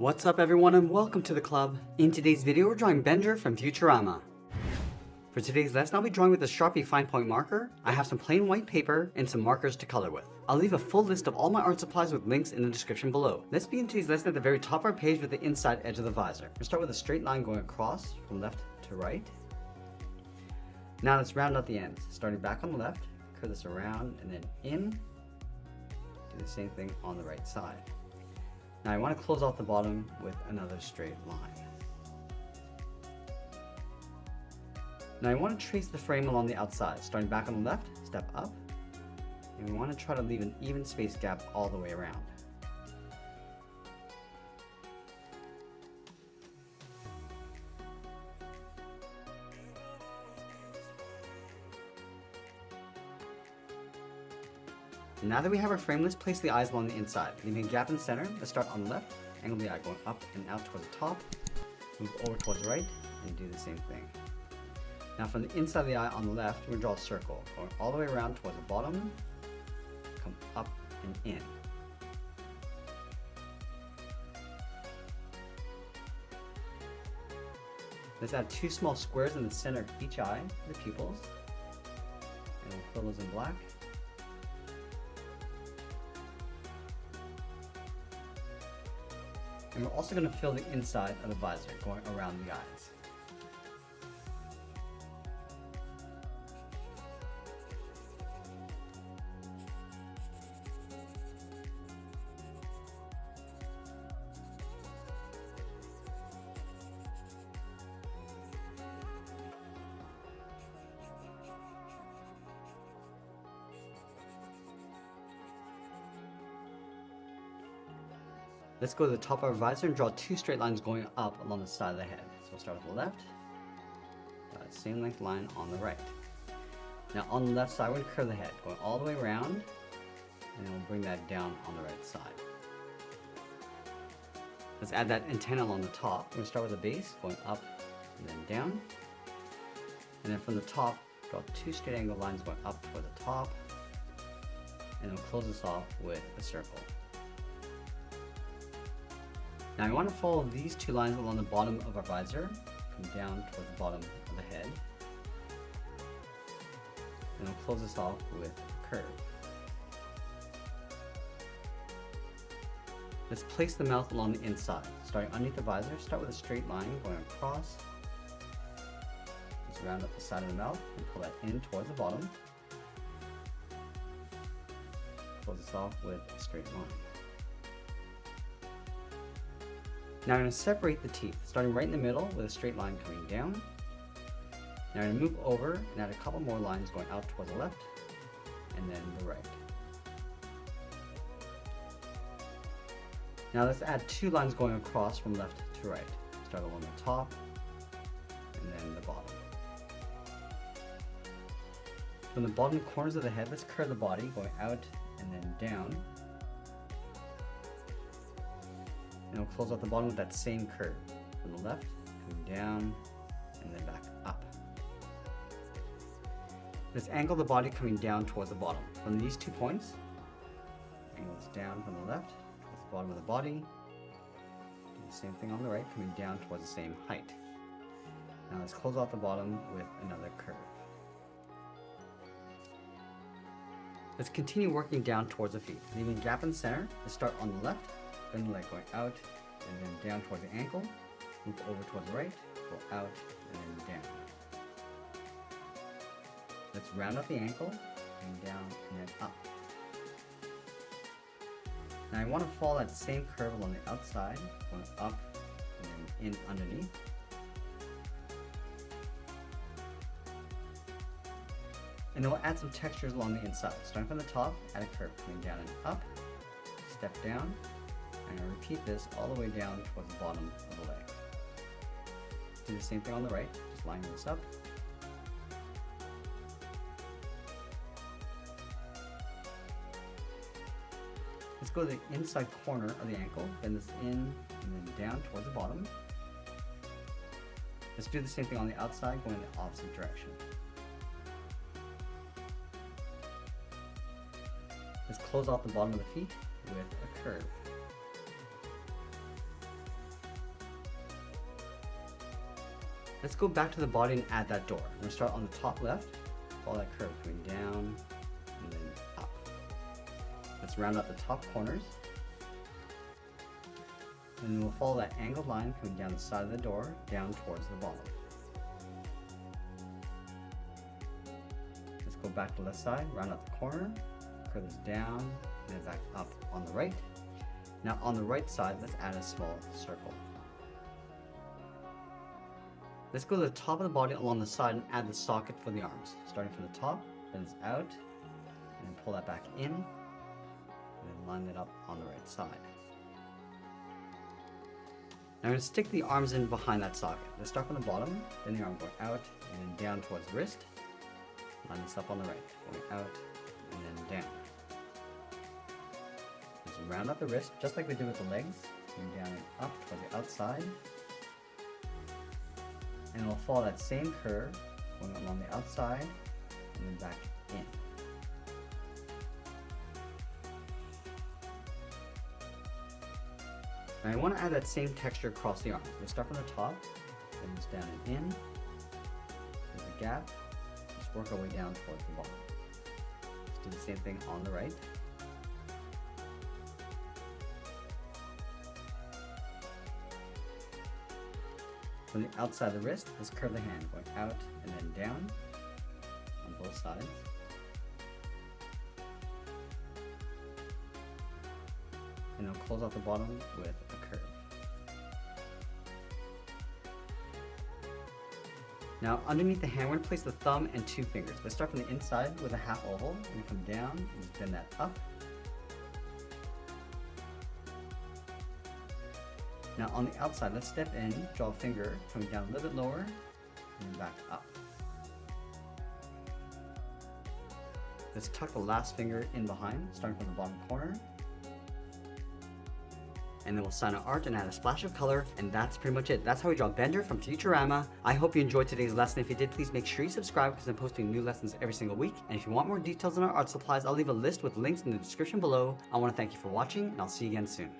What's up everyone and welcome to the club. In today's video we're drawing Bender from Futurama. For today's lesson I'll be drawing with a Sharpie fine point marker. I have some plain white paper and some markers to color with. I'll leave a full list of all my art supplies with links in the description below. Let's begin today's lesson at the very top of our page with the inside edge of the visor. We'll start with a straight line going across from left to right. Now let's round out the ends. Starting back on the left, curve this around and then in. Do the same thing on the right side. Now I want to close off the bottom with another straight line. Now I want to trace the frame along the outside. Starting back on the left, step up, and we want to try to leave an even space gap all the way around. Now that we have our frame, let's place the eyes along the inside, leaving a gap in the center. Let's start on the left, angle the eye going up and out towards the top, move over towards the right, and do the same thing. Now from the inside of the eye on the left, we're going to draw a circle, going all the way around towards the bottom, come up and in. Let's add two small squares in the center of each eye, the pupils, and we'll fill those in black. And we're also going to fill the inside of the visor, going around the eyes. Let's go to the top of our visor and draw two straight lines going up along the side of the head. So we'll start with the left, same length line on the right. Now on the left side, we're going to curve the head, going all the way around, and then we'll bring that down on the right side. Let's add that antenna along the top. We're going to start with the base, going up and then down. And then from the top, draw two straight angle lines going up toward the top, and then we'll close this off with a circle. Now we want to follow these two lines along the bottom of our visor, come down towards the bottom of the head, and we'll close this off with a curve. Let's place the mouth along the inside. Starting underneath the visor, start with a straight line going across. Just round up the side of the mouth and pull that in towards the bottom. Close this off with a straight line. Now I'm going to separate the teeth, starting right in the middle with a straight line coming down. Now I'm going to move over and add a couple more lines going out towards the left and then the right. Now let's add two lines going across from left to right. Start along the top and then the bottom. From the bottom corners of the head, let's curve the body going out and then down. And we'll close out the bottom with that same curve. From the left, coming down, and then back up. Let's angle the body coming down towards the bottom. From these 2 points, angle this down from the left, towards the bottom of the body. Do the same thing on the right, coming down towards the same height. Now let's close off the bottom with another curve. Let's continue working down towards the feet, leaving a gap in the center. Let's start on the left, bend the leg going out and then down towards the ankle, move over towards the right, go out and then down. Let's round up the ankle, and down and then up. Now I want to follow that same curve along the outside, going up and then in underneath. And then we'll add some textures along the inside. Starting from the top, add a curve coming down and up, step down, and I'll repeat this all the way down towards the bottom of the leg. Do the same thing on the right, just lining this up. Let's go to the inside corner of the ankle, bend this in and then down towards the bottom. Let's do the same thing on the outside, going in the opposite direction. Let's close off the bottom of the feet with a curve. Let's go back to the body and add that door. We're going to start on the top left, follow that curve going down and then up. Let's round out the top corners. And then we'll follow that angled line coming down the side of the door, down towards the bottom. Let's go back to the left side, round out the corner, curve this down, and then back up on the right. Now on the right side, let's add a small circle. Let's go to the top of the body along the side and add the socket for the arms. Starting from the top, then it's out, and then pull that back in, and then line it up on the right side. Now I'm going to stick the arms in behind that socket. Let's start from the bottom, then the arm going out, and then down towards the wrist. Line this up on the right, going out, and then down. Let's round up the wrist, just like we did with the legs, going down and up toward the outside. And we'll follow that same curve, going along the outside, and then back in. Now I want to add that same texture across the arm. We'll start from the top, bring this down and in. There's a gap. Just work our way down towards the bottom. Let's do the same thing on the right. From the outside of the wrist, let's curve the hand, going out and then down on both sides. And then close off the bottom with a curve. Now underneath the hand, we're going to place the thumb and 2 fingers. Let's start from the inside with a half oval, and come down and bend that up. Now on the outside, let's step in, draw a finger, coming down a little bit lower, and then back up. Let's tuck the last finger in behind, starting from the bottom corner. And then we'll sign our art and add a splash of color, and that's pretty much it. That's how we draw Bender from Futurama. I hope you enjoyed today's lesson. If you did, please make sure you subscribe because I'm posting new lessons every single week. And if you want more details on our art supplies, I'll leave a list with links in the description below. I want to thank you for watching, and I'll see you again soon.